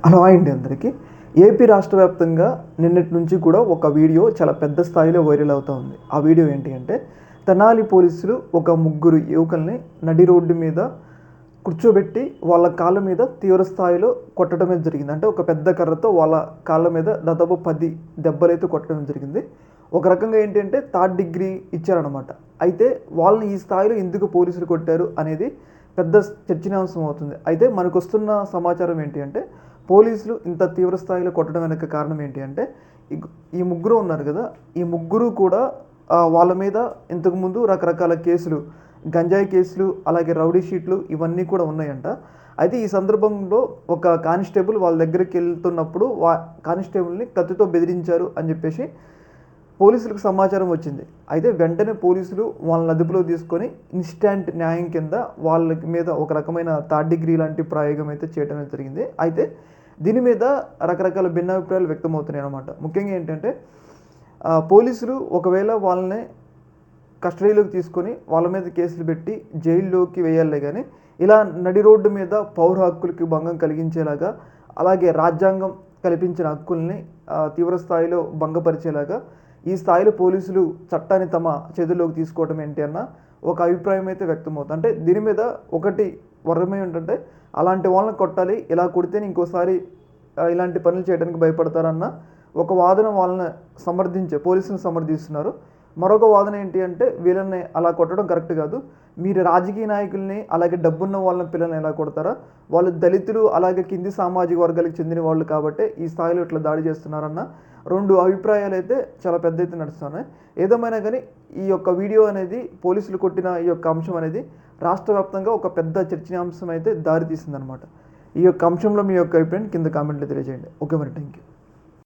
Hello అండి అందరికీ. AP రాష్ట్ర వ్యాప్తంగా నిన్నటి నుంచి కూడా ఒక వీడియో చాలా పెద్ద స్థాయిలో వైరల్ అవుతూ ఉంది. ఆ వీడియో ఏంటి అంటే, తెనాలి పోలీసులు ఒక ముగ్గురు యువకుల్ని నడి రోడ్డు మీద కూర్చోబెట్టి వాళ్ళ కాళ్ళ మీద తీవ్ర స్థాయిలో కొట్టడమే జరిగింది. అంటే ఒక పెద్ద కర్రతో వాళ్ళ కాళ్ళ మీద దాదాపు 10 దెబ్బలైతే కొట్టడం జరిగింది. ఒక రకంగా ఏంటి అంటే థర్డ్ డిగ్రీ ఇచ్చారనమాట. అయితే వాళ్ళని ఈ స్థాయిలో ఎందుకు పోలీసులు కొట్టారు అనేది పెద్ద చర్చనీయాంశం అవుతుంది. అయితే మనకు వస్తున్న సమాచారం ఏంటి అంటే, పోలీసులు ఇంత తీవ్ర స్థాయిలో కొట్టడం వెనక కారణం ఏంటి అంటే, ఈ ముగ్గురు ఉన్నారు కదా, ఈ ముగ్గురు కూడా వాళ్ళ మీద ఇంతకుముందు రకరకాల కేసులు, గంజాయి కేసులు, అలాగే రౌడీ షీట్లు ఇవన్నీ కూడా ఉన్నాయంట. అయితే ఈ సందర్భంలో ఒక కానిస్టేబుల్ వాళ్ళ దగ్గరికి వెళ్తున్నప్పుడు కానిస్టేబుల్ని కత్తితో బెదిరించారు అని చెప్పేసి పోలీసులకు సమాచారం వచ్చింది. అయితే వెంటనే పోలీసులు వాళ్ళని అదుపులో తీసుకొని ఇన్స్టాంట్ న్యాయం కింద వాళ్ళ మీద ఒక రకమైన థర్డ్ డిగ్రీ లాంటి ప్రయోగం అయితే చేయడం జరిగింది. అయితే దీని మీద రకరకాల భిన్నాభిప్రాయాలు వ్యక్తమవుతున్నాయి అన్నమాట. ముఖ్యంగా ఏంటంటే, పోలీసులు ఒకవేళ వాళ్ళని కస్టడీలోకి తీసుకొని వాళ్ళ మీద కేసులు పెట్టి జైల్లోకి వేయాలే కానీ, ఇలా నడి రోడ్డు మీద పౌర హక్కులకి భంగం కలిగించేలాగా, అలాగే రాజ్యాంగం కల్పించిన హక్కుల్ని తీవ్ర స్థాయిలో భంగపరిచేలాగా ఈ స్థాయిలో పోలీసులు చట్టాన్ని తమ చేతుల్లోకి తీసుకోవడం ఏంటి అన్న ఒక అభిప్రాయం అయితే వ్యక్తమవుతుంది. అంటే దీని మీద ఒకటి వర్గమే ఏంటంటే, అలాంటి వాళ్ళని కొట్టాలి, ఇలా కొడితేనే ఇంకోసారి ఇలాంటి పనులు చేయడానికి భయపడతారన్న ఒక వాదన వాళ్ళని పోలీసులను సమర్థిస్తున్నారు. మరొక వాదన ఏంటి అంటే, వీళ్ళని అలా కొట్టడం కరెక్ట్ కాదు, మీరు రాజకీయ నాయకుల్ని అలాగే డబ్బున్న వాళ్ళని పిల్లల్ని ఎలా కొడతారా, వాళ్ళు దళితులు అలాగే కింది సామాజిక వర్గాలకు చెందిన వాళ్ళు కాబట్టి ఈ స్థాయిలో ఇట్లా దాడి చేస్తున్నారన్న రెండు అభిప్రాయాలు అయితే చాలా పెద్ద ఎత్తున నడుస్తున్నాయి. ఏదేమైనా కానీ ఈ యొక్క వీడియో అనేది, పోలీసులు కొట్టిన ఈ యొక్క అంశం అనేది రాష్ట్ర వ్యాప్తంగా ఒక పెద్ద చర్చనీయాంశం అయితే దారి తీసిందనమాట. ఈ యొక్క అంశంలో మీ యొక్క అభిప్రాయం కింద కామెంట్లో తెలియజేయండి. ఓకే మరి, థ్యాంక్ యూ.